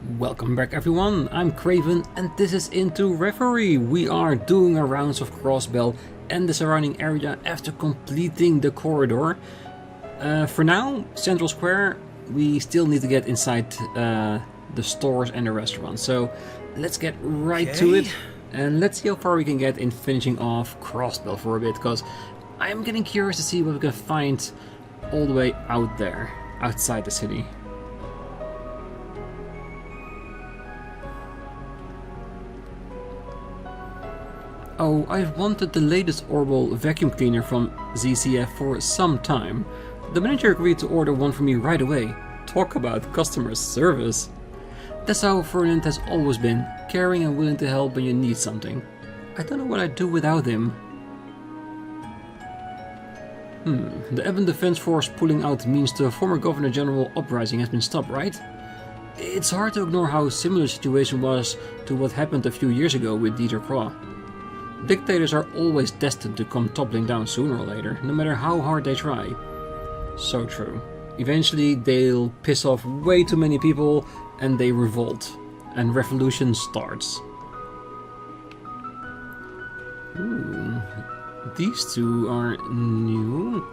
Welcome back everyone, I'm Craven and this is Into Reverie. We are doing our rounds of Crossbell and the surrounding area after completing the corridor. For now, Central Square, we still need to get inside the stores and the restaurant. So let's get right to it and let's see how far we can get in finishing off Crossbell for a bit, because I'm getting curious to see what we can find all the way out there, outside the city. Oh, I've wanted the latest orbital vacuum cleaner from ZCF for some time. The manager agreed to order one for me right away. Talk about customer service. That's how Ferdinand has always been, caring and willing to help when you need something. I don't know what I'd do without him. The Ebon Defense Force pulling out means the former Governor General uprising has been stopped, right? It's hard to ignore how similar the situation was to what happened a few years ago with Dieter Croix. Dictators are always destined to come toppling down sooner or later, no matter how hard they try. So true. Eventually they'll piss off way too many people and they revolt, and revolution starts. Ooh, these two are new.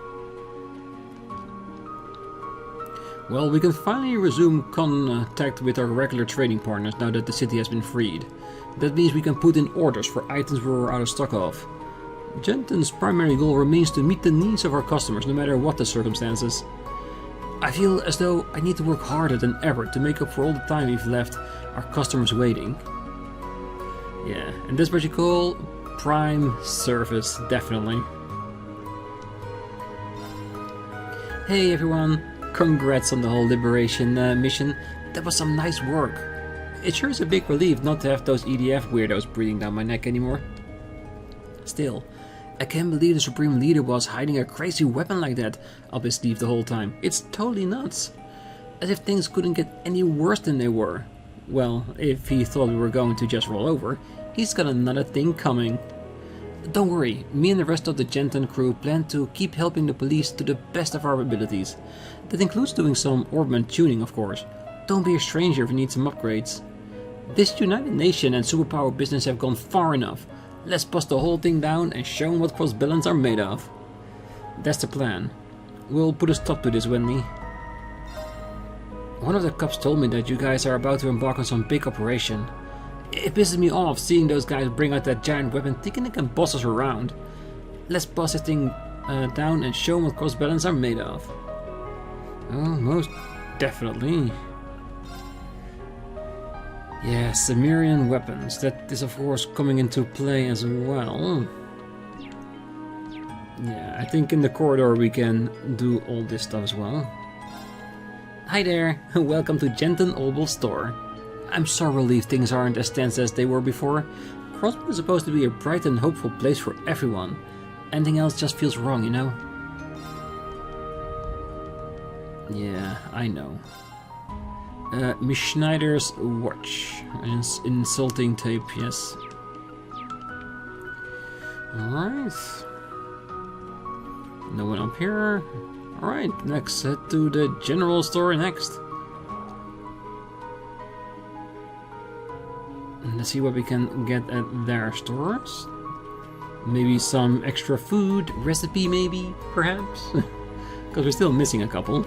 Well, we can finally resume contact with our regular trading partners now that the city has been freed. That means we can put in orders for items we're out of stock of. Jenton's primary goal remains to meet the needs of our customers, no matter what the circumstances. I feel as though I need to work harder than ever to make up for all the time we've left our customers waiting. Yeah, and that's what you call prime service, definitely. Hey everyone, congrats on the whole liberation mission. That was some nice work. It sure is a big relief not to have those EDF weirdos breathing down my neck anymore. Still, I can't believe the Supreme Leader was hiding a crazy weapon like that up his sleeve the whole time. It's totally nuts. As if things couldn't get any worse than they were. Well, if he thought we were going to just roll over, he's got another thing coming. Don't worry, me and the rest of the Jenton crew plan to keep helping the police to the best of our abilities. That includes doing some orbment tuning, of course. Don't be a stranger if you need some upgrades. This United Nation and superpower business have gone far enough. Let's bust the whole thing down and show them what Crossbellans are made of. That's the plan. We'll put a stop to this, Wendy. One of the cops told me that you guys are about to embark on some big operation. It pisses me off seeing those guys bring out that giant weapon thinking they can boss us around. Let's bust this thing down and show them what Crossbellans are made of. Oh, most definitely. Yeah, Zemurian weapons. That is of course coming into play as well. Yeah, I think in the corridor we can do all this stuff as well. Hi there, welcome to Jenton Orbital Store. I'm so relieved things aren't as tense as they were before. Crossbell is supposed to be a bright and hopeful place for everyone. Anything else just feels wrong, you know? Yeah, I know. Miss Schneider's watch. Insulting tape, yes. Alright. No one up here. Alright, next head to the general store next. And let's see what we can get at their stores. Maybe some extra food, recipe maybe, perhaps? Because we're still missing a couple.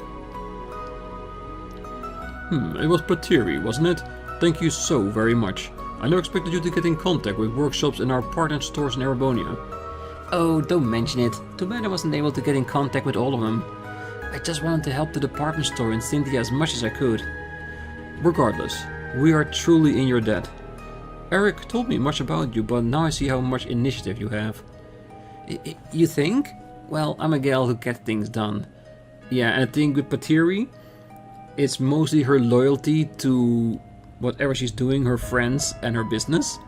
It was Patiri, wasn't it? Thank you so very much. I never expected you to get in contact with workshops and our partner stores in Arabonia. Oh, don't mention it. Too bad I wasn't able to get in contact with all of them. I just wanted to help the department store in Cynthia as much as I could. Regardless, we are truly in your debt. Eric told me much about you, but now I see how much initiative you have. You think? Well, I'm a gal who gets things done. Yeah, and I think with Patiri, it's mostly her loyalty to whatever she's doing, her friends and her business.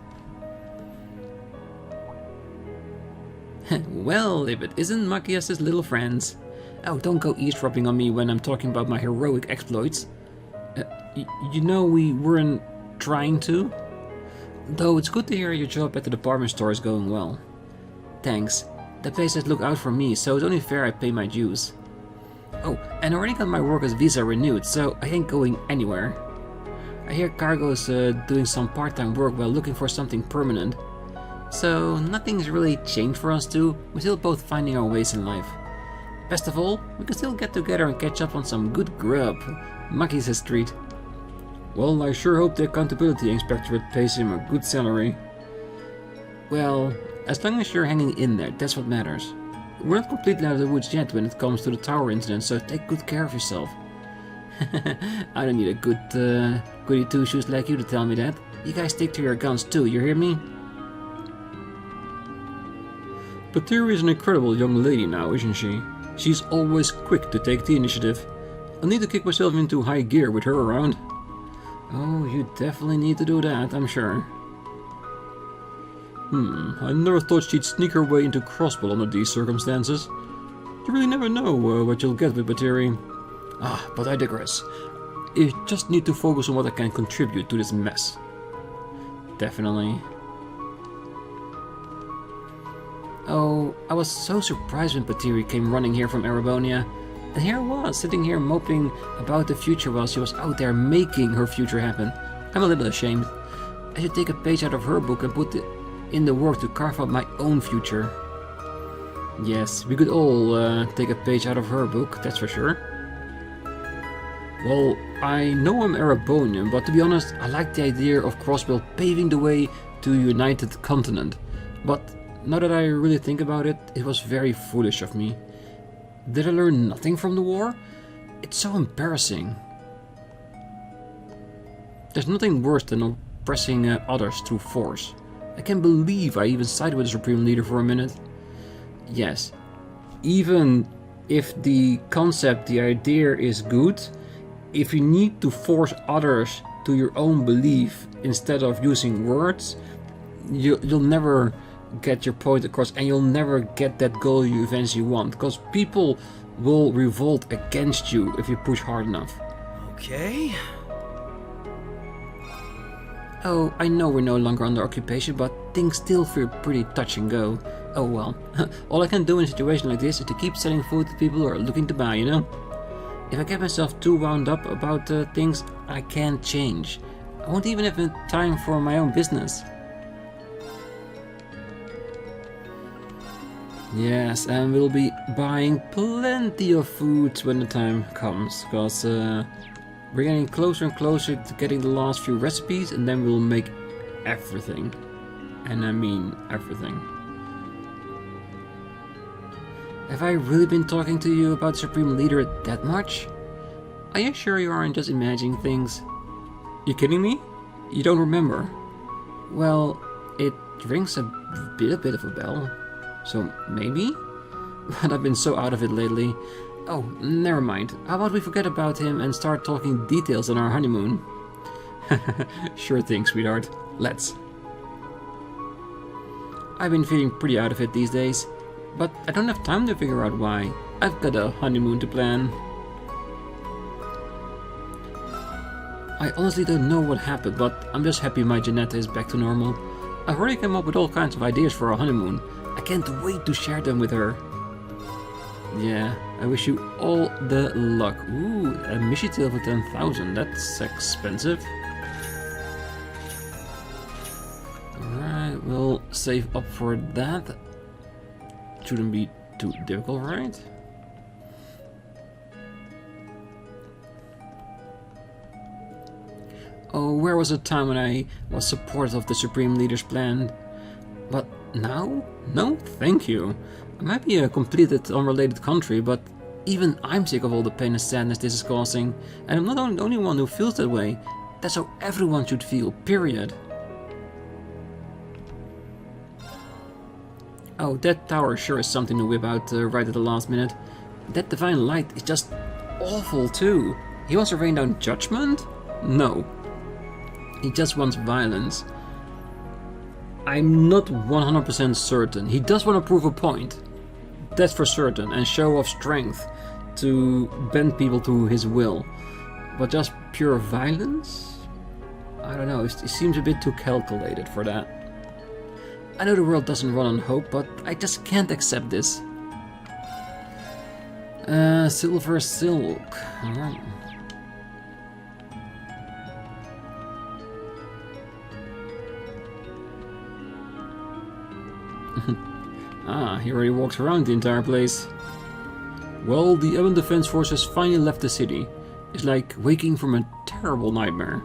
Well, if it isn't Machias's little friends. Oh, don't go eavesdropping on me when I'm talking about my heroic exploits. You know we weren't trying to. Though it's good to hear your job at the department store is going well. Thanks. The place has looked out for me, so it's only fair I pay my dues. Oh, and I already got my work as visa renewed, so I ain't going anywhere. I hear Cargo's doing some part-time work while looking for something permanent. So nothing's really changed for us two. We're still both finding our ways in life. Best of all, we can still get together and catch up on some good grub. Monkey's his treat. Well, I sure hope the accountability inspectorate pays him a good salary. Well, as long as you're hanging in there, that's what matters. We're not completely out of the woods yet when it comes to the tower incident, so take good care of yourself. I don't need a good goody two-shoes like you to tell me that. You guys stick to your guns too, you hear me? Bateri is an incredible young lady now, isn't she? She's always quick to take the initiative. I'll need to kick myself into high gear with her around. Oh, you definitely need to do that, I'm sure. I never thought she'd sneak her way into Crossbell under these circumstances. You really never know what you'll get with Bateri. But I digress. You just need to focus on what I can contribute to this mess. Definitely. Oh, I was so surprised when Bateri came running here from Erebonia. And here I was, sitting here moping about the future while she was out there making her future happen. I'm a little ashamed. I should take a page out of her book and put in the work to carve out my own future. Yes, we could all take a page out of her book, that's for sure. Well, I know I'm Erebonian, but to be honest, I like the idea of Crossbell paving the way to a united continent. But now that I really think about it, it was very foolish of me. Did I learn nothing from the war? It's so embarrassing. There's nothing worse than oppressing others through force. I can't believe I even sided with the Supreme Leader for a minute. Yes, even if the concept, the idea is good, if you need to force others to your own belief instead of using words, you'll never get your point across and you'll never get that goal you eventually want, because people will revolt against you if you push hard enough. Okay. Oh, I know we're no longer under occupation, but things still feel pretty touch and go. Oh well, all I can do in a situation like this is to keep selling food to people who are looking to buy, you know? If I get myself too wound up about things, I can't change. I won't even have time for my own business. Yes, and we'll be buying plenty of food when the time comes, because we're getting closer and closer to getting the last few recipes, and then we'll make everything. And I mean everything. Have I really been talking to you about Supreme Leader that much? Are you sure you aren't just imagining things? You kidding me? You don't remember? Well, it rings a bit of a bell. So maybe? But I've been so out of it lately. Oh, never mind. How about we forget about him and start talking details on our honeymoon? Sure thing, sweetheart. Let's. I've been feeling pretty out of it these days, but I don't have time to figure out why. I've got a honeymoon to plan. I honestly don't know what happened, but I'm just happy my Janetta is back to normal. I've already come up with all kinds of ideas for our honeymoon. I can't wait to share them with her. Yeah, I wish you all the luck. Ooh, a Mishy tail for 10,000. That's expensive. Alright, we'll save up for that. Shouldn't be too difficult, right? Oh, where was the time when I was supportive of the Supreme Leader's plan? But now? No, thank you. I might be a completed unrelated country, but even I'm sick of all the pain and sadness this is causing. And I'm not the only one who feels that way. That's how everyone should feel, period. Oh, that tower sure is something to whip out right at the last minute. That divine light is just awful too. He wants to rain down judgment? No. He just wants violence. I'm not 100% certain. He does want to prove a point. That's for certain. And show off strength to bend people to his will. But just pure violence? I don't know. It seems a bit too calculated for that. I know the world doesn't run on hope, but I just can't accept this. Silver silk. Ah, he already walks around the entire place. Well, the Ep1 defense forces finally left the city. It's like waking from a terrible nightmare.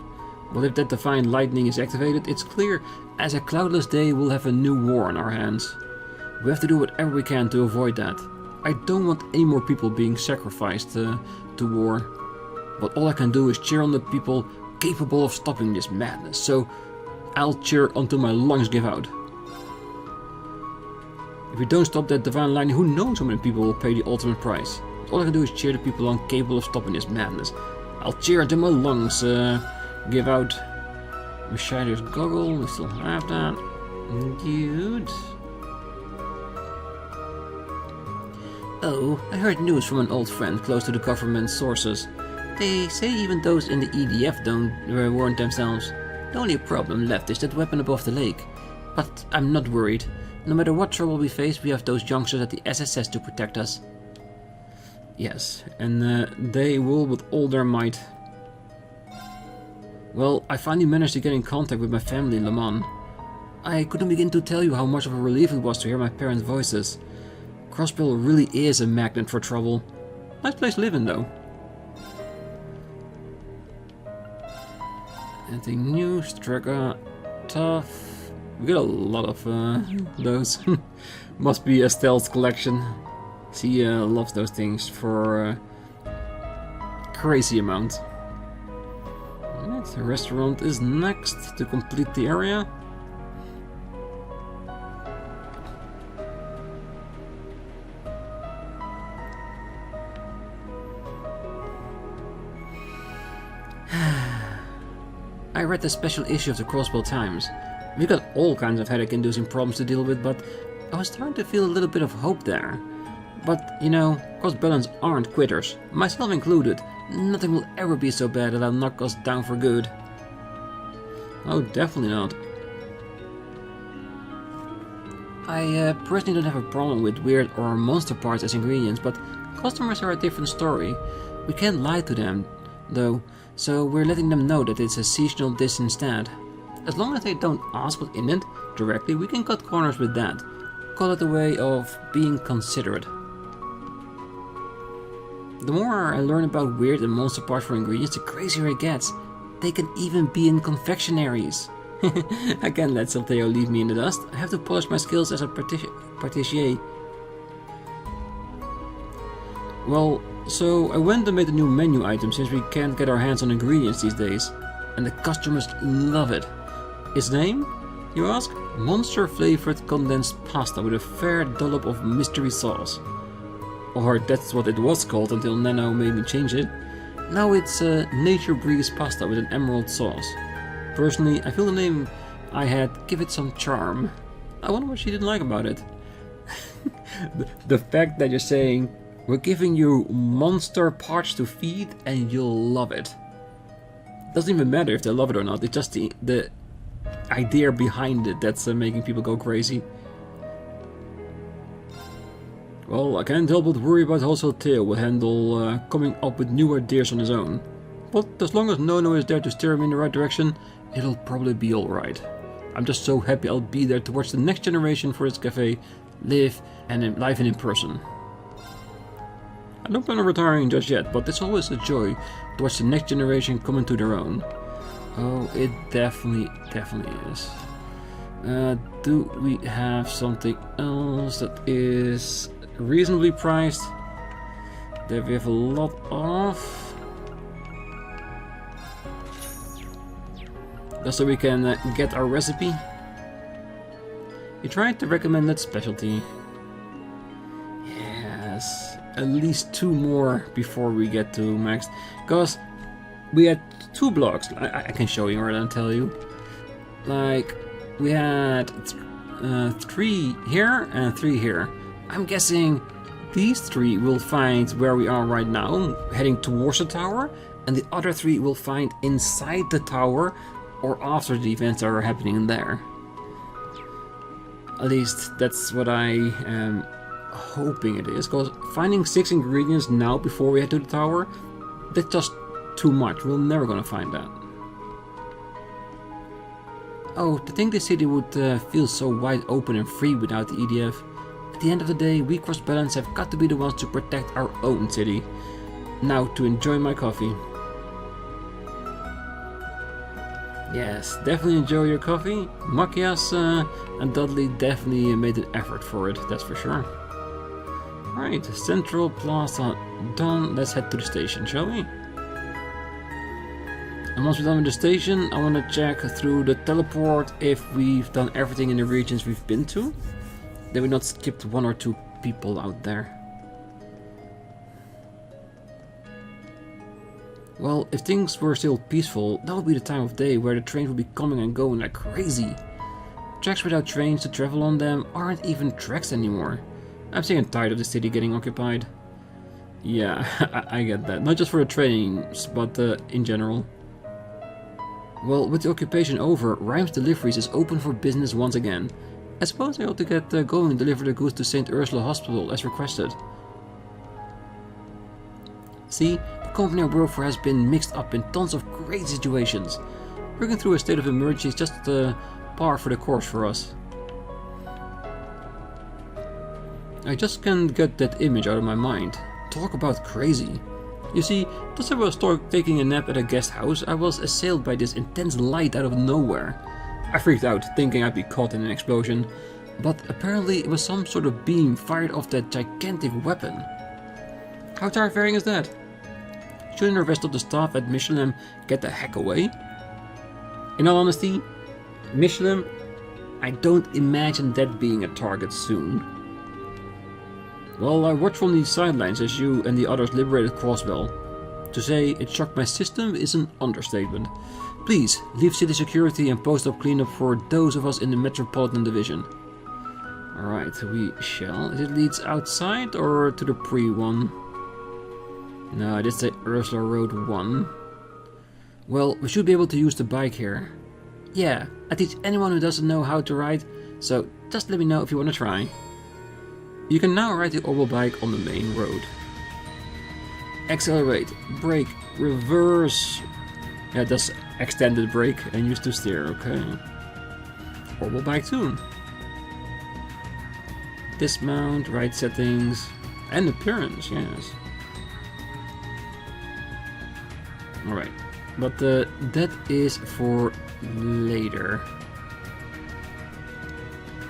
But if that divine lightning is activated, it's clear as a cloudless day we'll have a new war on our hands. We have to do whatever we can to avoid that. I don't want any more people being sacrificed to war. But all I can do is cheer on the people capable of stopping this madness. So I'll cheer until my lungs give out. If we don't stop that divine lightning, who knows how many people will pay the ultimate price. All I can do is cheer the people on capable of stopping this madness. I'll cheer until my lungs give out. Machinator's goggle, we still have that. Good. Oh, I heard news from an old friend close to the government sources. They say even those in the EDF don't warrant themselves. The only problem left is that weapon above the lake. But I'm not worried. No matter what trouble we face, we have those youngsters at the SSS to protect us. Yes, and they will with all their might. Well, I finally managed to get in contact with my family in Le Mans. I couldn't begin to tell you how much of a relief it was to hear my parents' voices. Crossbell really is a magnet for trouble. Nice place to live in, though. Anything new? Strega, tough. We got a lot of those. Must be Estelle's collection. She loves those things for crazy amount. Alright, the restaurant is next to complete the area. I read the special issue of the Crossbell Times. We got all kinds of headache-inducing problems to deal with, but I was starting to feel a little bit of hope there. But, you know, Crossbellans aren't quitters, myself included. Nothing will ever be so bad that I'll knock us down for good. Oh, definitely not. I personally don't have a problem with weird or monster parts as ingredients, but customers are a different story. We can't lie to them, though, so we're letting them know that it's a seasonal dish instead. As long as they don't ask what's in it directly, we can cut corners with that. Call it a way of being considerate. The more I learn about weird and monster parts for ingredients, the crazier it gets. They can even be in confectionaries. I can't let Salteo leave me in the dust. I have to polish my skills as a patissier. Well, so I went and made a new menu item since we can't get our hands on ingredients these days. And the customers love it. Its name, you ask? Monster flavored condensed pasta with a fair dollop of mystery sauce. Or that's what it was called until Nano made me change it. Now it's nature breeze pasta with an emerald sauce. Personally, I feel the name I had give it some charm. I wonder what she didn't like about it. The fact that you're saying, we're giving you monster parts to feed and you'll love it. Doesn't even matter if they love it or not, it's just the idea behind it that's making people go crazy. Well, I can't help but worry about how Salteo will handle coming up with new ideas on his own. But as long as Nono is there to steer him in the right direction, it'll probably be alright. I'm just so happy I'll be there to watch the next generation for its cafe live in person. I don't plan on retiring just yet, but it's always a joy to watch the next generation come into their own. Oh, it definitely is. Do we have something else that is reasonably priced that we have a lot of? Just so we can get our recipe. We tried the recommended specialty. Yes, at least 2 more before we get to max. Because we had 2 blocks. I can show you or I'll tell you. Like, we had 3 here and 3 here. I'm guessing these 3 will find where we are right now, heading towards the tower, and the other 3 will find inside the tower or after the events that are happening there. At least that's what I am hoping it is, because finding 6 ingredients now before we head to the tower, that's just too much. We're never gonna find that. Oh, to think the city would feel so wide open and free without the EDF. At the end of the day, we Crossbellans have got to be the ones to protect our own city. Now to enjoy my coffee. Yes, definitely enjoy your coffee. Makias and Dudley definitely made an effort for it, that's for sure. Right, Central Plaza done. Let's head to the station, shall we? And once we're done with the station, I want to check through the teleport if we've done everything in the regions we've been to. That we not skipped 1 or 2 people out there. Well, if things were still peaceful, that would be the time of day where the trains would be coming and going like crazy. Tracks without trains to travel on them aren't even tracks anymore. I'm sick and tired of the city getting occupied. Yeah, I get that. Not just for the trains, but in general. Well, with the occupation over, Rhymes Deliveries is open for business once again. I suppose I ought to get going and deliver the goods to St. Ursula Hospital as requested. See, the company I work for has been mixed up in tons of crazy situations. Working through a state of emergency is just par for the course for us. I just can't get that image out of my mind. Talk about crazy. You see, just as I was taking a nap at a guest house, I was assailed by this intense light out of nowhere. I freaked out, thinking I'd be caught in an explosion, but apparently it was some sort of beam fired off that gigantic weapon. How terrifying is that? Shouldn't the rest of the staff at Michelin get the heck away? In all honesty, Michelin, I don't imagine that being a target soon. Well, I watched from the sidelines as you and the others liberated Crossbell. To say it shocked my system is an understatement. Please, leave city security and post up cleanup for those of us in the Metropolitan Division. Alright, we shall. It leads outside or to the pre-one? No, I did say Ursula Road 1. Well, we should be able to use the bike here. Yeah, I teach anyone who doesn't know how to ride, so just let me know if you want to try. You can now ride the Orbital bike on the main road. Accelerate, brake, reverse. Yeah, that's extended brake and use to steer, okay. Orbital bike too. Dismount, ride settings, and appearance, yes. Alright, but that is for later.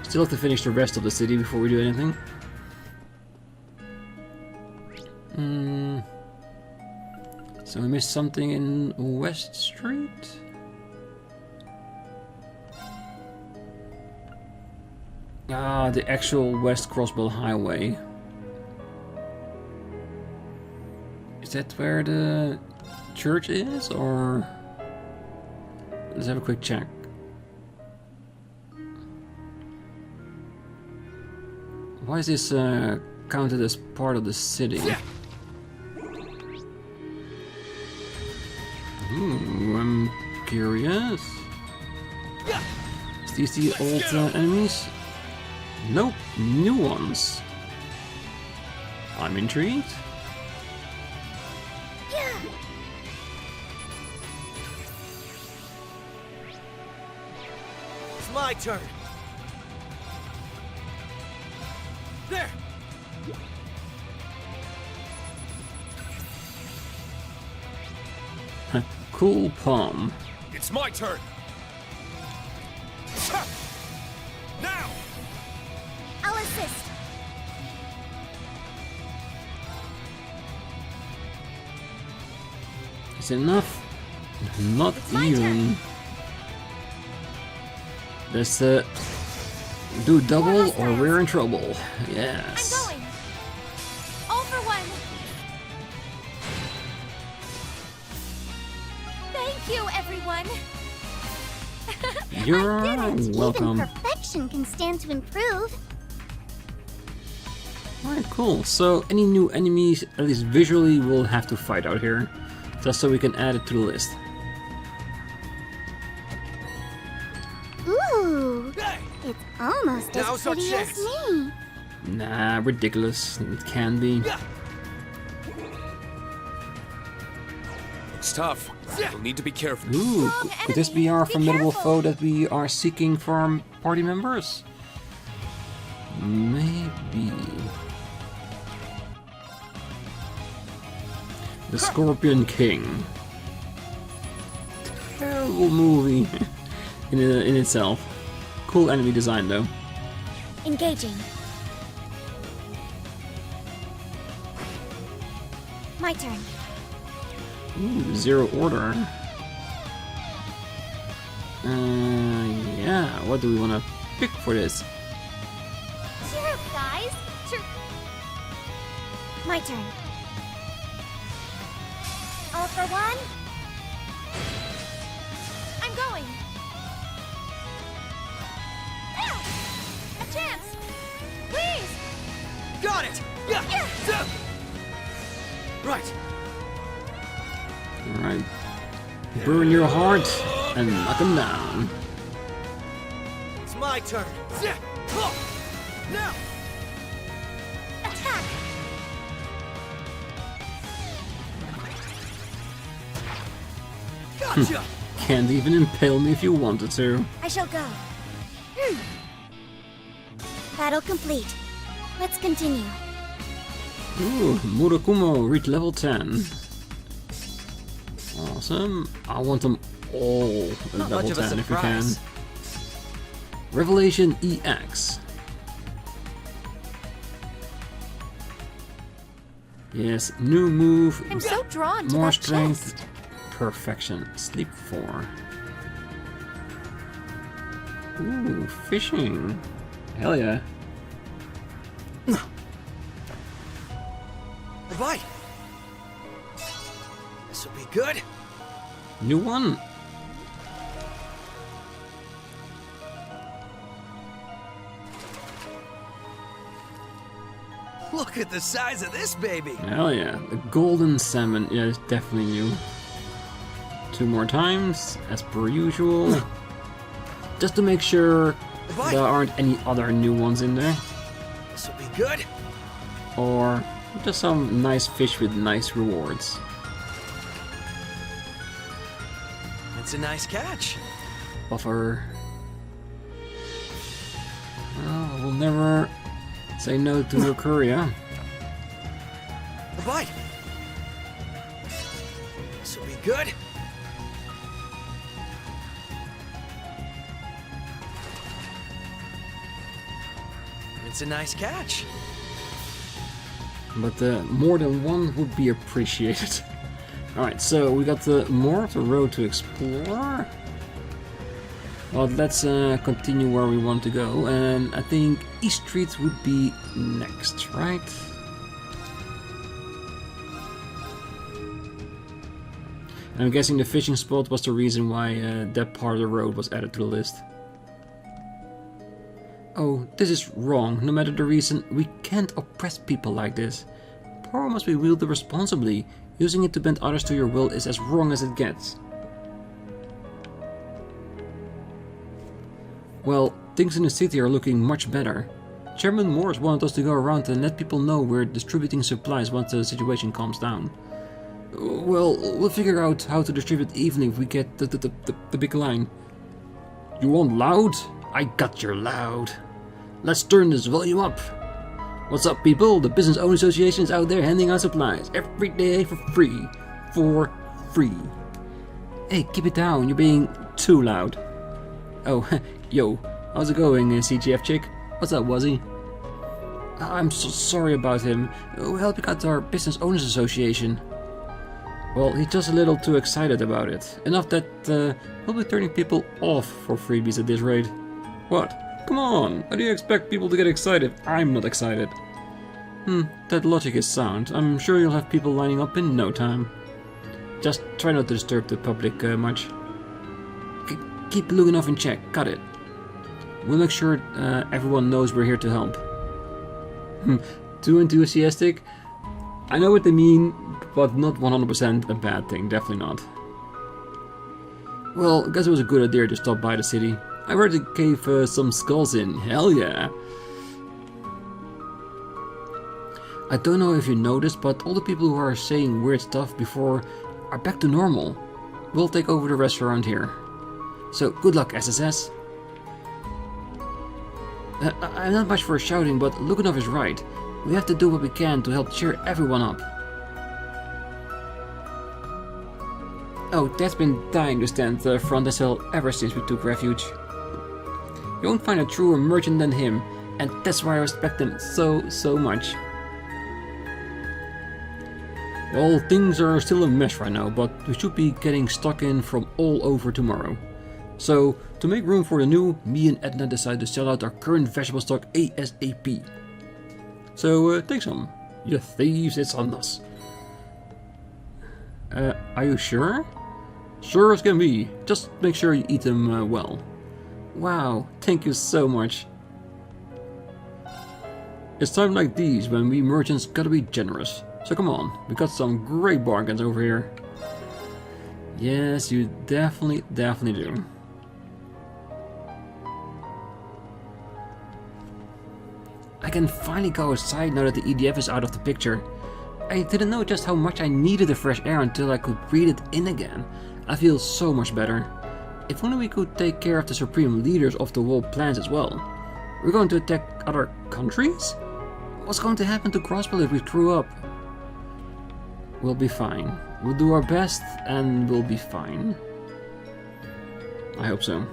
Still have to finish the rest of the city before we do anything. So we missed something in West Street? Ah, the actual West Crossbell Highway. Is that where the church is, or... Let's have a quick check. Why is this counted as part of the city? Ooh, I'm curious. Is these the old enemies? Nope, new ones. I'm intrigued. It's my turn. There. Cool palm. It's my turn. Now. I'll assist. Is it enough? Not even. Let's do double or we're in trouble. Yes. I'm going. All for one. Thank you, everyone. You're welcome. Even perfection can stand to improve. Alright, cool. So any new enemies, at least visually, we'll have to fight out here. Just so we can add it to the list. Ooh, it's almost as Now's our pretty as chance. me. Nah, ridiculous. It can be. looks tough. We'll need to be careful. Ooh, could this be our Be formidable careful. foe that we are seeking for our party members? Maybe. The Scorpion King. Terrible movie in itself. Cool enemy design though. Engaging. My turn. Ooh, Zero Order. Yeah, what do we want to pick for this? Cheer up, guys. My turn. All for one. I'm going. Ah! A chance. Please. Got it! Yeah! Yeah. Right. Alright. Burn your heart and knock him down. It's my turn. Now! Attack. Gotcha! Can't even impale me if you wanted to. I shall go. Battle complete. Let's continue. Ooh, Murakumo, reach level 10. Awesome. I want them all at Not level much of a 10 if you can. surprise. Revelation EX. Yes, new move, I'm so drawn to more that strength, chest. perfection. Sleep 4. Ooh, fishing. Hell yeah. Right. This will be good. New one. Look at the size of this baby. Hell yeah. The golden salmon. Yeah, it's definitely new. 2 more times, as per usual. Just to make sure there aren't any other new ones in there. This will be good. Or just some nice fish with nice rewards. It's a nice catch. Buffer. Well, we'll never say no to a Korea. A bite. This will be good. It's a nice catch. But more than one would be appreciated. Alright, so we got more of the road to explore. Well, let's continue where we want to go, and I think East Street would be next, right? I'm guessing the fishing spot was the reason why that part of the road was added to the list. Oh, this is wrong. No matter the reason, we can't oppress people like this. Power must be wielded responsibly. Using it to bend others to your will is as wrong as it gets. Well, things in the city are looking much better. Chairman Morris wanted us to go around and let people know we're distributing supplies once the situation calms down. Well, we'll figure out how to distribute evenly if we get the big line. You want loud? I got your loud. Let's turn this volume up. What's up, people? The Business Owners Association is out there handing out supplies every day for free. For free. Hey, keep it down. You're being too loud. Oh, yo. How's it going, CGF chick? What's up, Wuzzy? I'm so sorry about him. We'll help you out our Business Owners Association. Well, he's just a little too excited about it. Enough that we'll be turning people off for freebies at this rate. What? Come on! How do you expect people to get excited? I'm not excited. That logic is sound. I'm sure you'll have people lining up in no time. Just try not to disturb the public much. Keep Luganov in check. Got it. We'll make sure everyone knows we're here to help. Too enthusiastic? I know what they mean, but not 100% a bad thing. Definitely not. Well, I guess it was a good idea to stop by the city. I heard they gave some skulls in. Hell yeah! I don't know if you noticed, but all the people who are saying weird stuff before are back to normal. We'll take over the restaurant here. So, good luck, SSS. I'm not much for shouting, but Lukanov is right. We have to do what we can to help cheer everyone up. Oh, Dad's been dying to stand front as hell ever since we took refuge. You won't find a truer merchant than him, and that's why I respect him so much. Well, things are still a mess right now, but we should be getting stock in from all over tomorrow. So, to make room for the new, me and Edna decided to sell out our current vegetable stock ASAP. So, take some. You thieves, it's on us. Are you sure? Sure as can be. Just make sure you eat them well. Wow, thank you so much. It's times like these when we merchants gotta be generous. So come on, we got some great bargains over here. Yes, you definitely do. I can finally go outside now that the EDF is out of the picture. I didn't know just how much I needed the fresh air until I could breathe it in again. I feel so much better. If only we could take care of the supreme leaders of the world plans as well. We're going to attack other countries? What's going to happen to Crossbell if we screw up? We'll be fine. We'll do our best and we'll be fine. I hope so.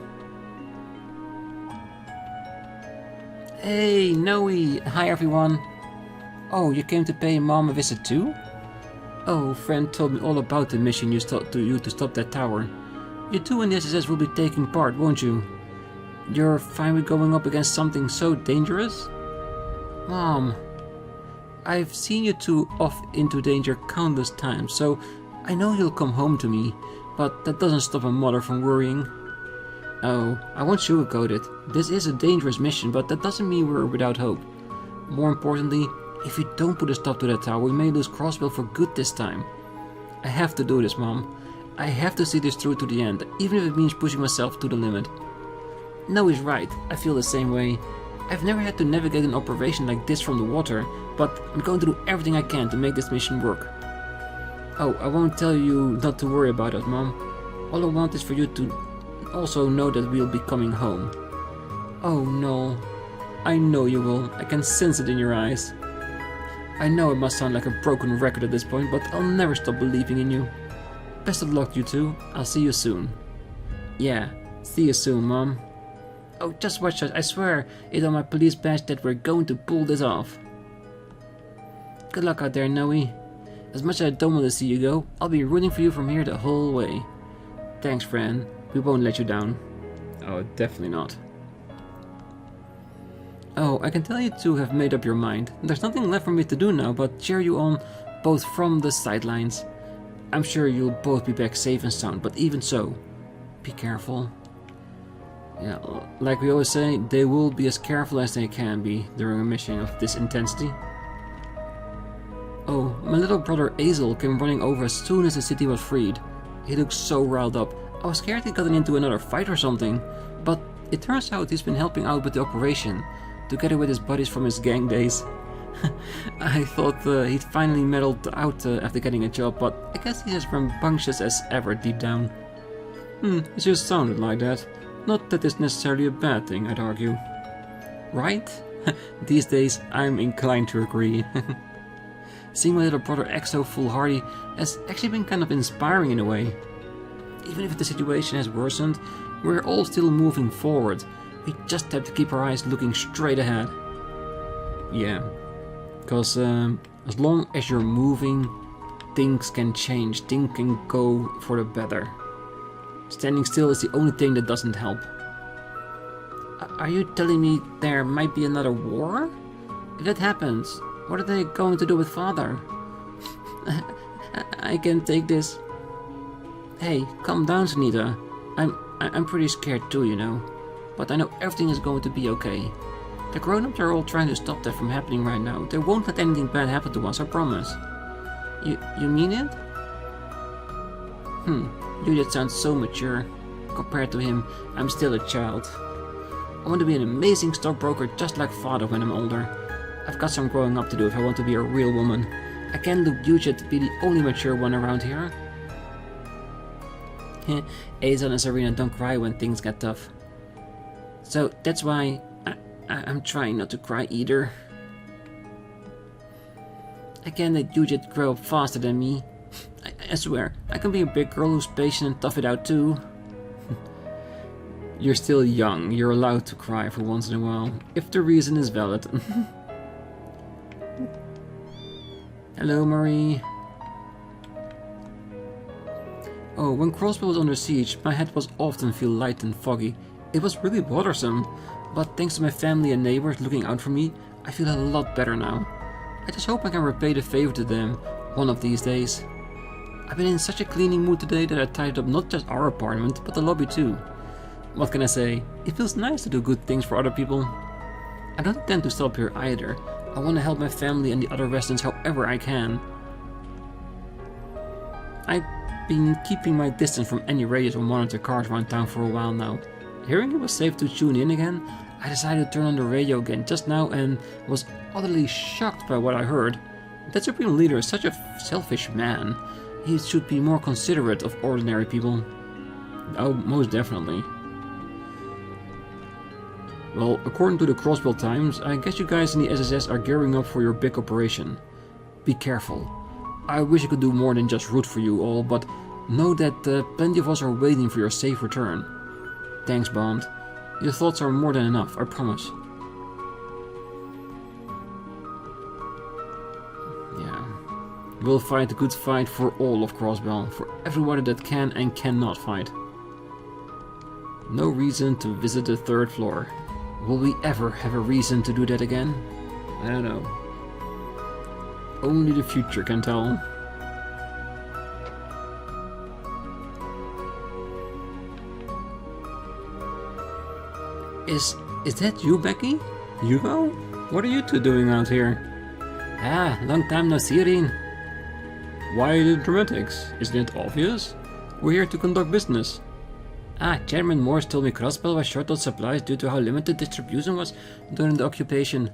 Hey, Noe! Hi everyone! Oh, you came to pay Mom a visit too? Oh, friend told me all about the mission you to stop that tower. You two and the SSS will be taking part, won't you? You're fine with going up against something so dangerous? Mom, I've seen you two off into danger countless times, so I know you'll come home to me, but that doesn't stop a mother from worrying. Oh, I won't sugarcoat it. This is a dangerous mission, but that doesn't mean we're without hope. More importantly, if we don't put a stop to that tower, we may lose Crossbell for good this time. I have to do this, Mom. I have to see this through to the end, even if it means pushing myself to the limit. No, he's right. I feel the same way. I've never had to navigate an operation like this from the water, but I'm going to do everything I can to make this mission work. Oh, I won't tell you not to worry about it, Mom. All I want is for you to also know that we'll be coming home. Oh no. I know you will. I can sense it in your eyes. I know it must sound like a broken record at this point, but I'll never stop believing in you. Best of luck, you two. I'll see you soon. Yeah, see you soon, Mom. Oh, just watch us. I swear, it's on my police badge that we're going to pull this off. Good luck out there, Noe. As much as I don't want to see you go, I'll be rooting for you from here the whole way. Thanks, friend. We won't let you down. Oh, definitely not. Oh, I can tell you two have made up your mind. There's nothing left for me to do now but cheer you on, both from the sidelines. I'm sure you'll both be back safe and sound, but even so, be careful. Yeah, like we always say, they will be as careful as they can be during a mission of this intensity. Oh, my little brother Azel came running over as soon as the city was freed. He looked so riled up. I was scared he'd gotten into another fight or something, but it turns out he's been helping out with the operation, together with his buddies from his gang days. I thought he'd finally meddled out after getting a job, but I guess he's as rambunctious as ever deep down. It just sounded like that. Not that it's necessarily a bad thing, I'd argue. Right? These days, I'm inclined to agree. Seeing my little brother act so foolhardy has actually been kind of inspiring in a way. Even if the situation has worsened, we're all still moving forward. We just have to keep our eyes looking straight ahead. Yeah, because as long as you're moving, things can change, things can go for the better. Standing still is the only thing that doesn't help. Are you telling me there might be another war? If that happens, what are they going to do with Father? I can't take this. Hey, calm down, Sunita. I'm pretty scared too, you know. But I know everything is going to be okay. The grown-ups are all trying to stop that from happening right now. They won't let anything bad happen to us, I promise. You mean it? You that sounds so mature. Compared to him, I'm still a child. I want to be an amazing stockbroker just like Father when I'm older. I've got some growing up to do if I want to be a real woman. I can't look huge yet to be the only mature one around here. Azon and Serena don't cry when things get tough. So that's why I'm trying not to cry either. I can't let you just grow up faster than me. I swear, I can be a big girl who's patient and tough it out too. You're still young, you're allowed to cry for once in a while, if the reason is valid. Hello, Marie. Oh, when Crossbell was under siege, my head was often feel light and foggy. It was really bothersome, but thanks to my family and neighbors looking out for me, I feel a lot better now. I just hope I can repay the favor to them one of these days. I've been in such a cleaning mood today that I tidied up not just our apartment, but the lobby too. What can I say? It feels nice to do good things for other people. I don't intend to stop here either. I want to help my family and the other residents however I can. I've been keeping my distance from any radios or monitor cars around town for a while now. Hearing it was safe to tune in again, I decided to turn on the radio again just now and was utterly shocked by what I heard. That Supreme Leader is such a selfish man. He should be more considerate of ordinary people. Oh, most definitely. Well, according to the Crossbell Times, I guess you guys in the SSS are gearing up for your big operation. Be careful. I wish I could do more than just root for you all, but know that plenty of us are waiting for your safe return. Thanks, Bond. Your thoughts are more than enough, I promise. Yeah. We'll fight a good fight for all of Crossbell, for everybody that can and cannot fight. No reason to visit the 3rd floor. Will we ever have a reason to do that again? I don't know. Only the future can tell. Is that you, Becky? Hugo? What are you two doing out here? Ah, long time no see, Rean. Why the dramatics? Isn't it obvious? We're here to conduct business. Ah, Chairman Morse told me Crossbell was short on supplies due to how limited distribution was during the occupation.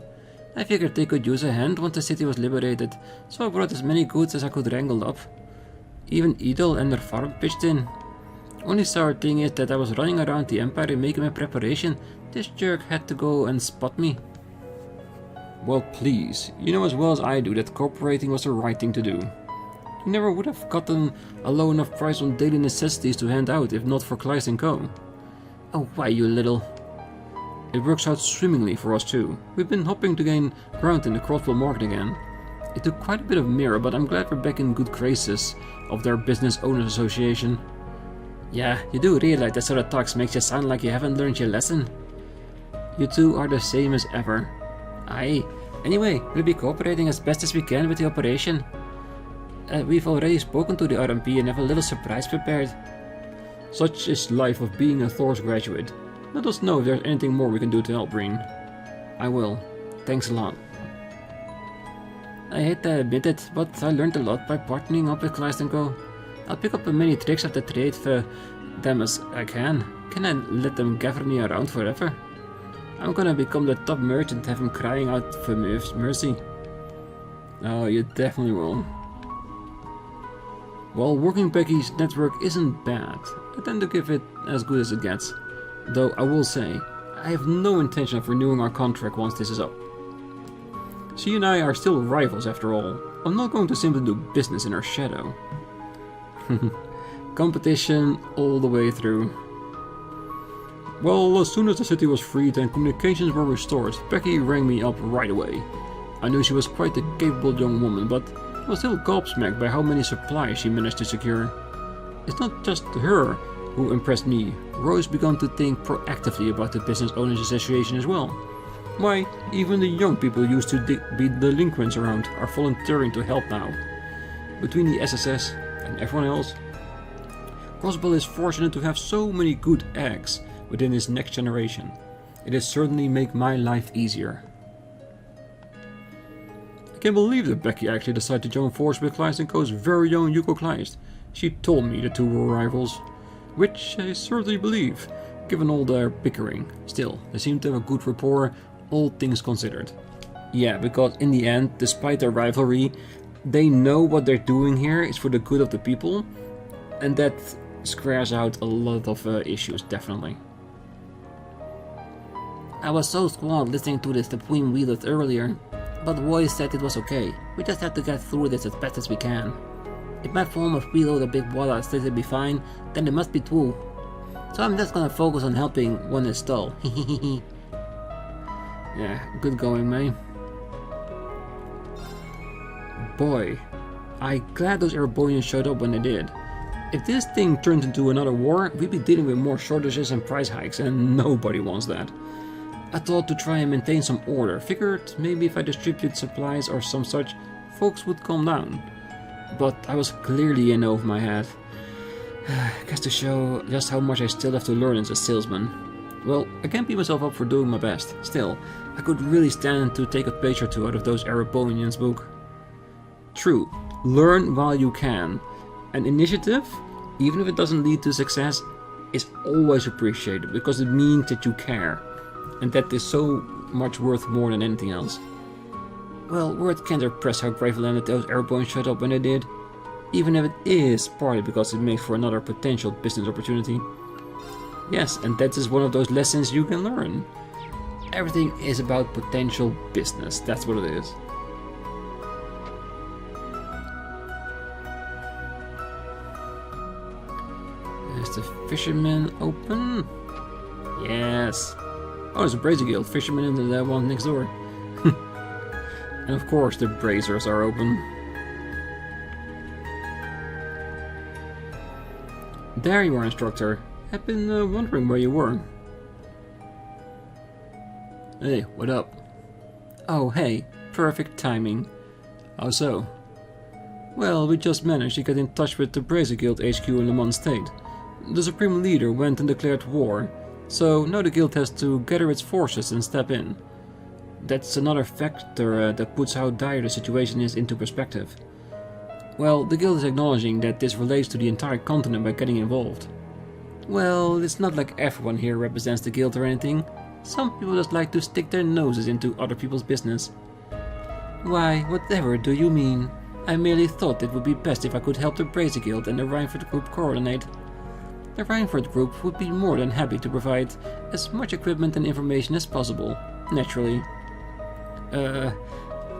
I figured they could use a hand once the city was liberated, so I brought as many goods as I could wrangle up. Even Edel and their farm pitched in. Only sour thing is that I was running around the Empire making my preparation. This jerk had to go and spot me. Well, please, you know as well as I do that cooperating was the right thing to do. You never would have gotten a low enough price on daily necessities to hand out if not for Kleist & Co. Oh, why, you little... It works out swimmingly for us too. We've been hoping to gain ground in the Crossbell market again. It took quite a bit of mirror, but I'm glad we're back in good graces of their Business Owners Association. Yeah, you do realize that sort of talk makes you sound like you haven't learned your lesson. You two are the same as ever. Aye. Anyway, we'll be cooperating as best as we can with the operation. We've already spoken to the RMP and have a little surprise prepared. Such is life of being a Thor's graduate. Let us know if there's anything more we can do to help, Rean. I will. Thanks a lot. I hate to admit it, but I learned a lot by partnering up with Kleist & Co. I'll pick up as many tricks of the trade for them as I can. Can I let them gather me around forever? I'm gonna become the top merchant, have him crying out for mercy. Oh, you definitely will. Well, working Becky's network isn't bad. I tend to give it as good as it gets. Though I will say, I have no intention of renewing our contract once this is up. She and I are still rivals after all. I'm not going to simply do business in her shadow. Competition all the way through. Well, as soon as the city was freed and communications were restored, Becky rang me up right away. I knew she was quite a capable young woman, but I was still gobsmacked by how many supplies she managed to secure. It's not just her who impressed me. Rose began to think proactively about the Business Owners Association as well. Why, even the young people used to be delinquents around are volunteering to help now. Between the SSS and everyone else, Crossbell is fortunate to have so many good eggs within his next generation. It has certainly made my life easier. I can't believe that Becky actually decided to join force with Kleist & Co.'s very own Hugo Kleist. She told me the two were rivals, which I certainly believe, given all their bickering. Still, they seem to have a good rapport, all things considered. Yeah, because in the end, despite their rivalry, they know what they're doing here is for the good of the people, and that squares out a lot of issues, definitely. I was so squalled listening to this between wheelers earlier, but the voice said it was okay. We just have to get through this as best as we can. If my form of preload a big water says it'll be fine, then it must be true. So I'm just gonna focus on helping when it's stalled. Yeah, good going, May. Boy, I'm glad those Erebonians showed up when they did. If this thing turned into another war, we'd be dealing with more shortages and price hikes, and nobody wants that. I thought to try and maintain some order, figured maybe if I distribute supplies or some such, folks would calm down. But I was clearly in over my head. Guess to show just how much I still have to learn as a salesman. Well, I can't beat myself up for doing my best. Still, I could really stand to take a page or two out of those Erebonians' book. True, learn while you can. An initiative, even if it doesn't lead to success, is always appreciated because it means that you care. And that is so much worth more than anything else. Well, words can't express how grateful I am that those Erebonians showed up when they did. Even if it is partly because it makes for another potential business opportunity. Yes, and that is one of those lessons you can learn. Everything is about potential business, that's what it is. Is the fisherman open? Yes. Oh, there's a brazier guild. Fisherman in the one next door. And of course the braziers are open. There you are, instructor. I've been wondering where you were. Hey, what up? Oh, hey. Perfect timing. How so? Well, we just managed to get in touch with the Brazier Guild HQ in Le Mans State. The Supreme Leader went and declared war, so now the guild has to gather its forces and step in. That's another factor that puts how dire the situation is into perspective. Well, the guild is acknowledging that this relates to the entire continent by getting involved. Well, it's not like everyone here represents the guild or anything. Some people just like to stick their noses into other people's business. Why, whatever do you mean? I merely thought it would be best if I could help the Brazier Guild and the Rhineford Group coordinate. The Rhineford Group would be more than happy to provide as much equipment and information as possible, naturally.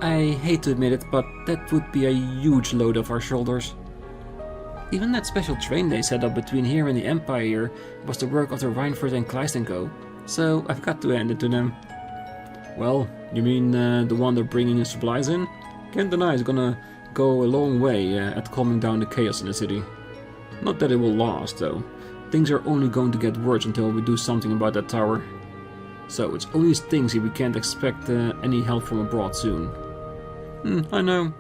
I hate to admit it, but that would be a huge load off our shoulders. Even that special train they set up between here and the Empire was the work of the Rhineford and Kleist & Co., so I've got to hand it to them. Well, you mean the one they're bringing the supplies in? Can't deny it's gonna go a long way at calming down the chaos in the city. Not that it will last, though. Things are only going to get worse until we do something about that tower. So it's only stingy we can't expect any help from abroad soon. I know.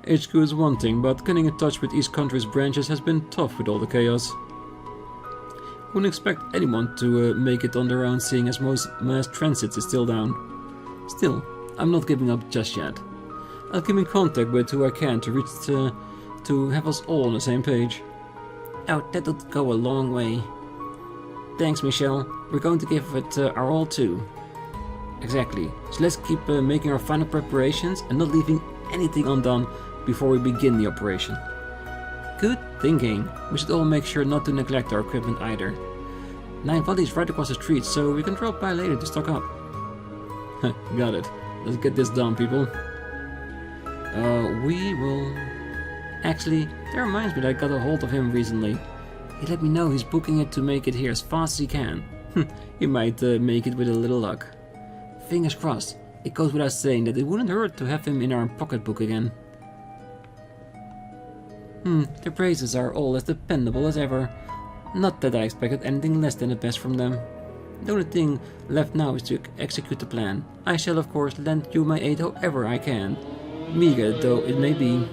HQ is one thing, but getting in touch with East Country's branches has been tough with all the chaos. Wouldn't expect anyone to make it on their own, seeing as most mass transit is still down. Still, I'm not giving up just yet. I'll keep in contact with who I can to reach to have us all on the same page. Oh, that'll go a long way. Thanks, Michelle. We're going to give it our all too. Exactly. So let's keep making our final preparations and not leaving anything undone before we begin the operation. Good thinking. We should all make sure not to neglect our equipment either. Nine Valley's right across the street, so we can drop by later to stock up. Got it. Let's get this done, people. We will... Actually, that reminds me that I got a hold of him recently. He let me know he's booking it to make it here as fast as he can. He might make it with a little luck. Fingers crossed. It goes without saying that it wouldn't hurt to have him in our pocketbook again. Their praises are all as dependable as ever. Not that I expected anything less than the best from them. The only thing left now is to execute the plan. I shall of course lend you my aid however I can. Meager though it may be.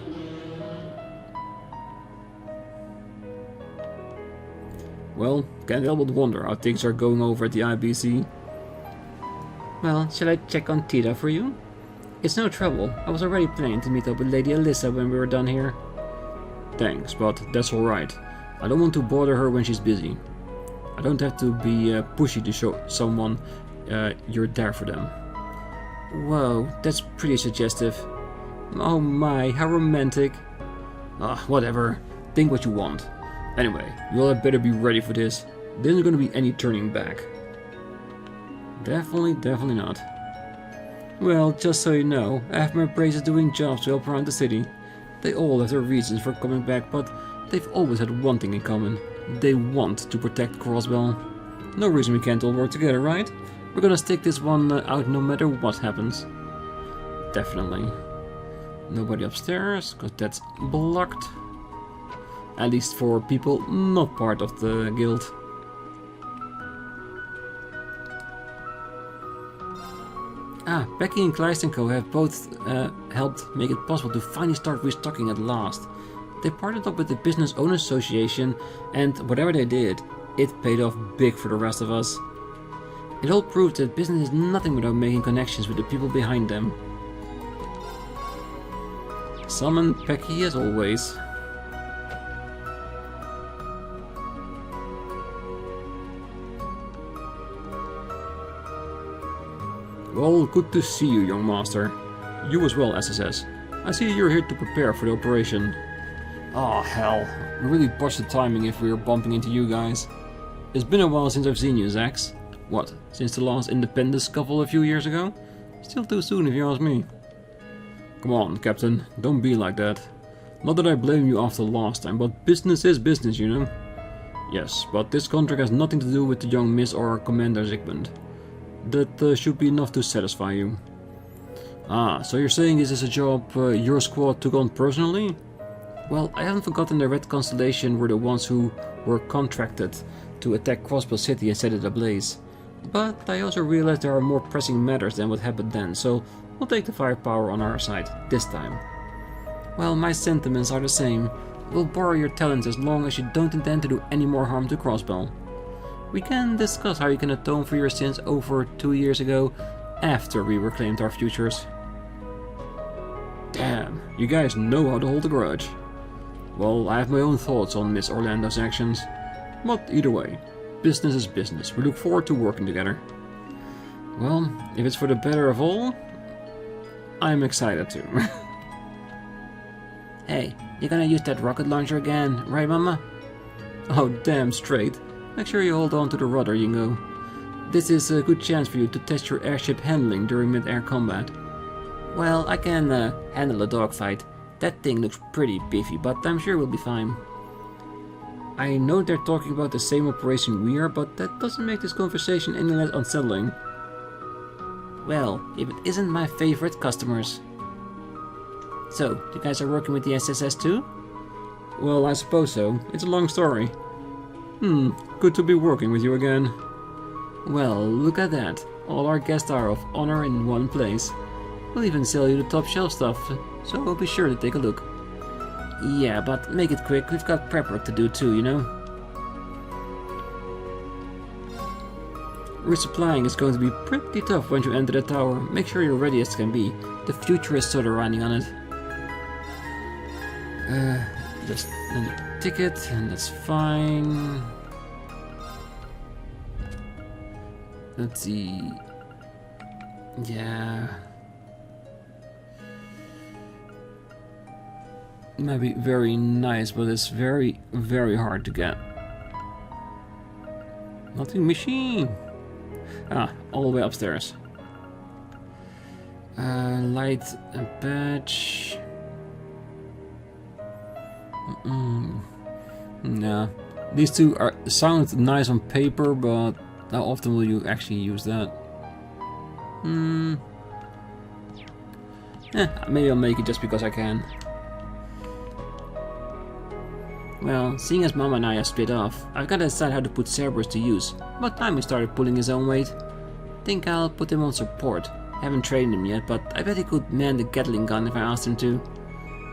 Well, can't help but wonder how things are going over at the IBC. Well, shall I check on Tita for you? It's no trouble. I was already planning to meet up with Lady Alyssa when we were done here. Thanks, but that's alright. I don't want to bother her when she's busy. I don't have to be pushy to show someone you're there for them. Whoa, that's pretty suggestive. Oh my, how romantic. Whatever. Think what you want. Anyway, you all had better be ready for this. There isn't going to be any turning back. Definitely not. Well, just so you know, I have my braces doing jobs to help around the city. They all have their reasons for coming back, but they've always had one thing in common. They want to protect Crossbell. No reason we can't all work together, right? We're gonna stick this one out no matter what happens. Definitely. Nobody upstairs, because that's blocked. At least for people not part of the guild. Ah, Becky and Co. have both helped make it possible to finally start restocking at last. They partnered up with the Business Owners Association, and whatever they did, it paid off big for the rest of us. It all proved that business is nothing without making connections with the people behind them. Summon Becky as always. Well, good to see you, young master. You as well, SSS. I see you're here to prepare for the operation. Oh, hell. We really botched the timing if we were bumping into you guys. It's been a while since I've seen you, Zax. What, since the last independence scuffle a few years ago? Still too soon if you ask me. Come on, Captain. Don't be like that. Not that I blame you after last time, but business is business, you know? Yes, but this contract has nothing to do with the young Miss or Commander Zygmunt. That should be enough to satisfy you. Ah, so you're saying this is a job your squad took on personally? Well, I haven't forgotten the Red Constellation were the ones who were contracted to attack Crossbell City and set it ablaze. But I also realized there are more pressing matters than what happened then, so we'll take the firepower on our side, this time. Well, my sentiments are the same. We'll borrow your talents as long as you don't intend to do any more harm to Crossbell. We can discuss how you can atone for your sins over 2 years ago, after we reclaimed our futures. Damn, you guys know how to hold a grudge. Well, I have my own thoughts on Miss Orlando's actions. But either way, business is business. We look forward to working together. Well, if it's for the better of all, I'm excited too. Hey, you're gonna use that rocket launcher again, right, Mama? Oh, damn straight. Make sure you hold on to the rudder, Hugo. This is a good chance for you to test your airship handling during mid-air combat. Well, I can handle a dogfight. That thing looks pretty beefy, but I'm sure we'll be fine. I know they're talking about the same operation we are, but that doesn't make this conversation any less unsettling. Well, if it isn't my favorite customers. So, you guys are working with the SSS too? Well, I suppose so. It's a long story. Good to be working with you again. Well, look at that. All our guests are of honor in one place. We'll even sell you the top shelf stuff, so we'll be sure to take a look. Yeah, but make it quick, we've got prep work to do too, you know? Resupplying is going to be pretty tough once you enter the tower. Make sure you're ready as can be. The future is sort of riding on it. Just a ticket, and that's fine. Let's see. Yeah. It might be very nice, but it's very, very hard to get. Nothing machine. Ah, all the way upstairs. Light and patch. Yeah, these two sound nice on paper, but how often will you actually use that? Maybe I'll make it just because I can. Well, seeing as Mama and I are split off, I've got to decide how to put Cerberus to use. About time he started pulling his own weight. Think I'll put him on support. Haven't trained him yet, but I bet he could man the Gatling gun if I asked him to.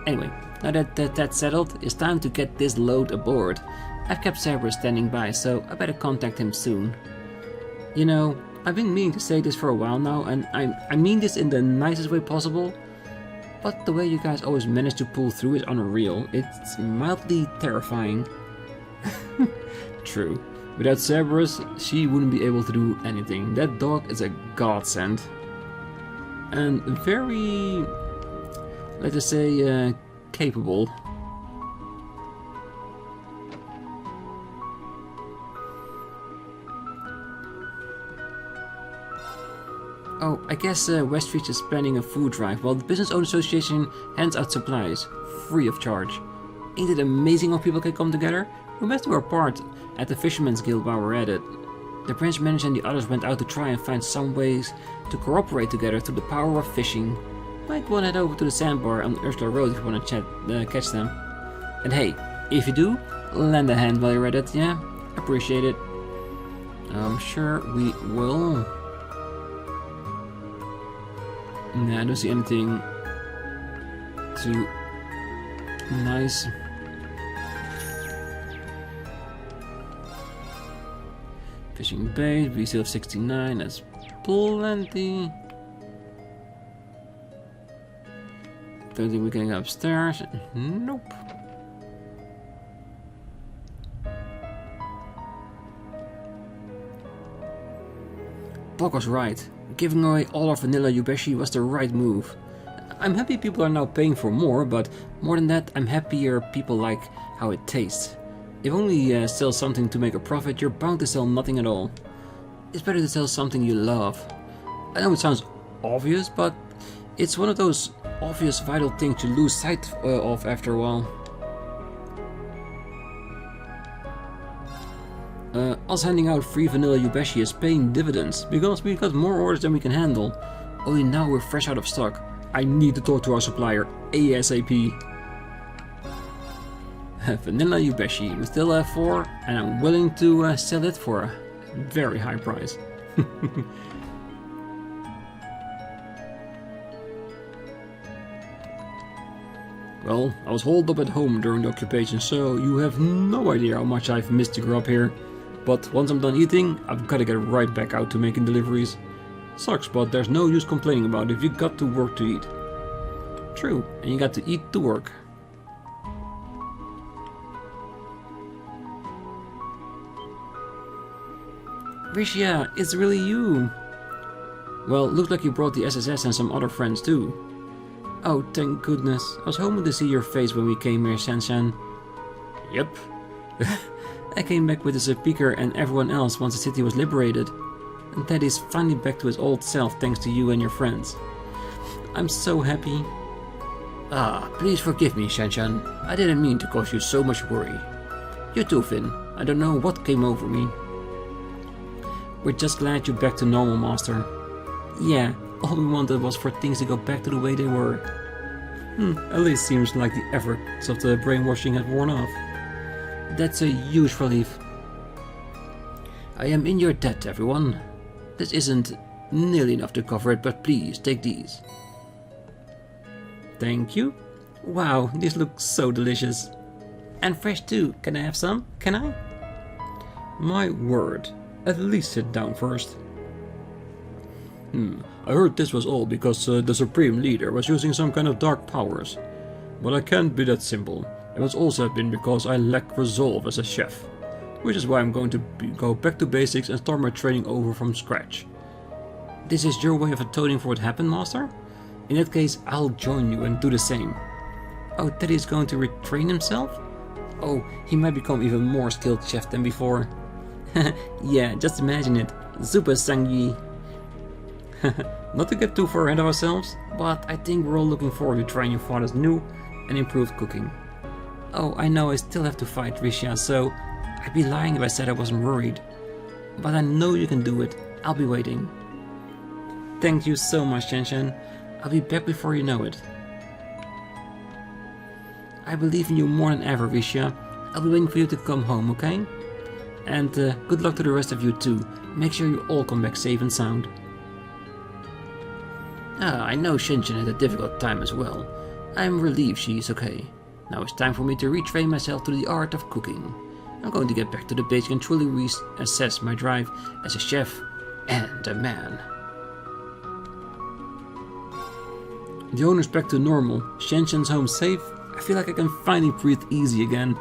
Anyway, now that that's settled, it's time to get this load aboard. I've kept Cerberus standing by, so I better contact him soon. You know, I've been meaning to say this for a while now, and I mean this in the nicest way possible. But the way you guys always manage to pull through is unreal. It's mildly terrifying. True. Without Cerberus, she wouldn't be able to do anything. That dog is a godsend. And very, let's just say, capable. Oh, I guess Westreach is planning a food drive while the Business Owners Association hands out supplies, free of charge. Ain't it amazing how people can come together? We must do our part at the Fisherman's Guild while we're at it. The branch manager and the others went out to try and find some ways to cooperate together through the power of fishing. Might want to head over to the sandbar on Ursula Road if you want to catch them. And hey, if you do, lend a hand while you're at it, yeah? Appreciate it. I'm sure we will. Nah, I don't see anything too nice. Fishing bait, we still have 69, that's plenty. Don't think we're getting upstairs. Nope. Block was right. Giving away all our vanilla Yubeshi was the right move. I'm happy people are now paying for more, but more than that, I'm happier people like how it tastes. If only sell something to make a profit, you're bound to sell nothing at all. It's better to sell something you love. I know it sounds obvious, but it's one of those obvious vital things you lose sight of after a while. Us handing out free vanilla Yubeshi is paying dividends, because we got more orders than we can handle. Only now we're fresh out of stock. I need to talk to our supplier ASAP. Vanilla Yubeshi, we still have 4, and I'm willing to sell it for a very high price. Well, I was holed up at home during the occupation, so you have no idea how much I've missed to grow up here. But once I'm done eating, I've got to get right back out to making deliveries. Sucks, but there's no use complaining about it if you got to work to eat. True, and you got to eat to work. Risha, it's really you. Well, looks like you brought the SSS and some other friends too. Oh, thank goodness. I was hoping to see your face when we came here, Shanshan. Yep. I came back with the speaker and everyone else once the city was liberated. And Daddy's finally back to his old self thanks to you and your friends. I'm so happy. Ah, please forgive me, Shanshan. I didn't mean to cause you so much worry. You too, Finn. I don't know what came over me. We're just glad you're back to normal, Master. Yeah, all we wanted was for things to go back to the way they were. At least seems like the efforts of the brainwashing had worn off. That's a huge relief. I am in your debt, everyone. This isn't nearly enough to cover it, but please, take these. Thank you. Wow, these look so delicious. And fresh too. Can I have some? Can I? My word. At least sit down first. I heard this was all because the Supreme Leader was using some kind of dark powers. But I can't be that simple. It must also have been because I lack resolve as a chef. Which is why I'm going to go back to basics and start my training over from scratch. This is your way of atoning for what happened, Master? In that case, I'll join you and do the same. Oh, Daddy is going to retrain himself? Oh, he might become even more skilled chef than before. Yeah, just imagine it. Super Sangyi. Not to get too far ahead of ourselves, but I think we're all looking forward to trying your father's new and improved cooking. Oh, I know I still have to fight Risha, so I'd be lying if I said I wasn't worried. But I know you can do it. I'll be waiting. Thank you so much, Shanshan. I'll be back before you know it. I believe in you more than ever, Risha. I'll be waiting for you to come home, okay? And good luck to the rest of you too. Make sure you all come back safe and sound. I know Shinshin had a difficult time as well. I'm relieved she's okay. Now it's time for me to retrain myself to the art of cooking. I'm going to get back to the basic and truly reassess my drive as a chef and a man. The owner's back to normal. Shinshin's home safe. I feel like I can finally breathe easy again.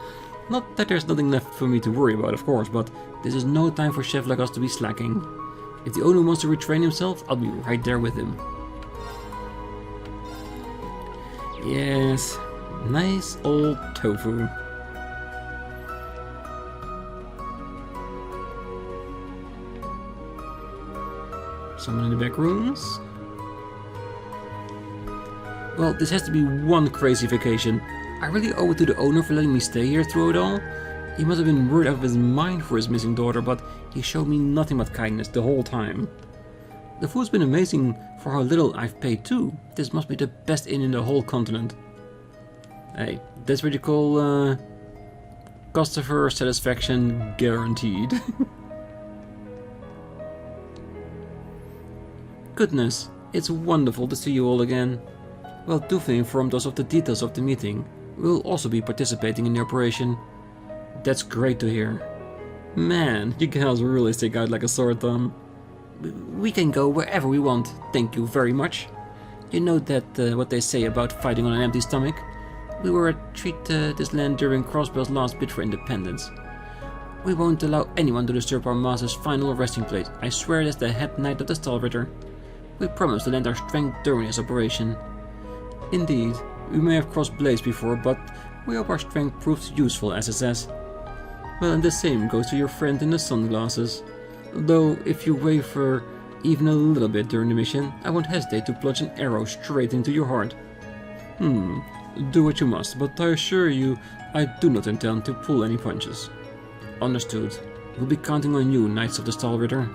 Not that there's nothing left for me to worry about, of course, but this is no time for chef like us to be slacking. If the owner wants to retrain himself, I'll be right there with him. Yes, nice old tofu. Someone in the back rooms. Well, this has to be one crazy vacation. I really owe it to the owner for letting me stay here through it all. He must have been worried out of his mind for his missing daughter, but he showed me nothing but kindness the whole time. The food's been amazing for how little I've paid too. This must be the best inn in the whole continent. Hey, that's what you call customer satisfaction guaranteed. Goodness, it's wonderful to see you all again. Well, Doofy informed us of the details of the meeting. We'll also be participating in the operation. That's great to hear. Man, you guys really stick out like a sore thumb. We can go wherever we want, thank you very much. You know that what they say about fighting on an empty stomach? We were treated this land during Crossbell's last bid for independence. We won't allow anyone to disturb our master's final resting place. I swear it as the head knight of the Stalritter. We promise to lend our strength during this operation. Indeed, we may have crossed blades before, but we hope our strength proves useful, as it says. Well, and the same goes to your friend in the sunglasses. Though, if you waver even a little bit during the mission, I won't hesitate to plunge an arrow straight into your heart. Do what you must, but I assure you, I do not intend to pull any punches. Understood. We'll be counting on you, Knights of the Stalritter.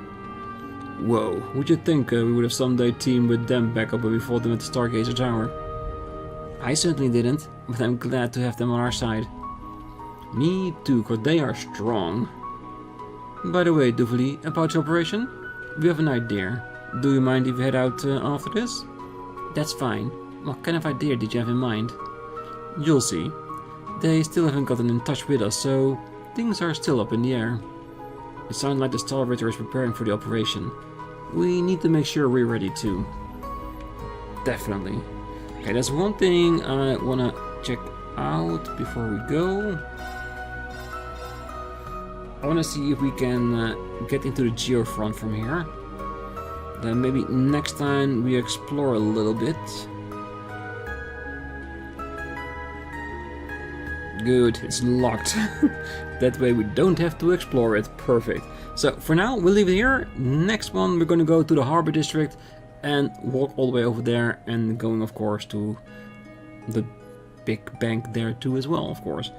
Whoa, would you think we would have someday teamed with them back up when we fought them at the Stargazer Tower? I certainly didn't, but I'm glad to have them on our side. Me too, cause they are strong. By the way, Doofy, about your operation? We have an idea. Do you mind if we head out after this? That's fine. What kind of idea did you have in mind? You'll see. They still haven't gotten in touch with us, so things are still up in the air. It sounds like the Stalritter is preparing for the operation. We need to make sure we're ready too. Definitely. Okay, that's one thing I wanna check out before we go. I wanna see if we can get into the geofront from here. Then maybe next time we explore a little bit. Good, it's locked. That way we don't have to explore it. Perfect. So for now, we'll leave it here. Next one, we're going to go to the Harbor District and walk all the way over there, and going, of course, to the big bank there too as well, of course.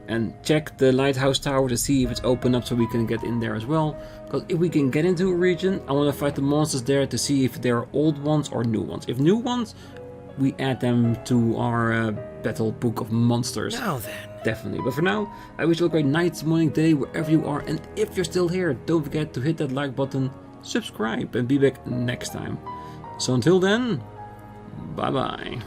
And check the lighthouse tower to see if it's open up so we can get in there as well. Because if we can get into a region, I want to fight the monsters there to see if they're old ones or new ones. If new ones, we add them to our battle book of monsters. Now then. Definitely. But for now, I wish you a great night, morning, day, wherever you are. And if you're still here, don't forget to hit that like button, subscribe, and be back next time. So until then, bye bye.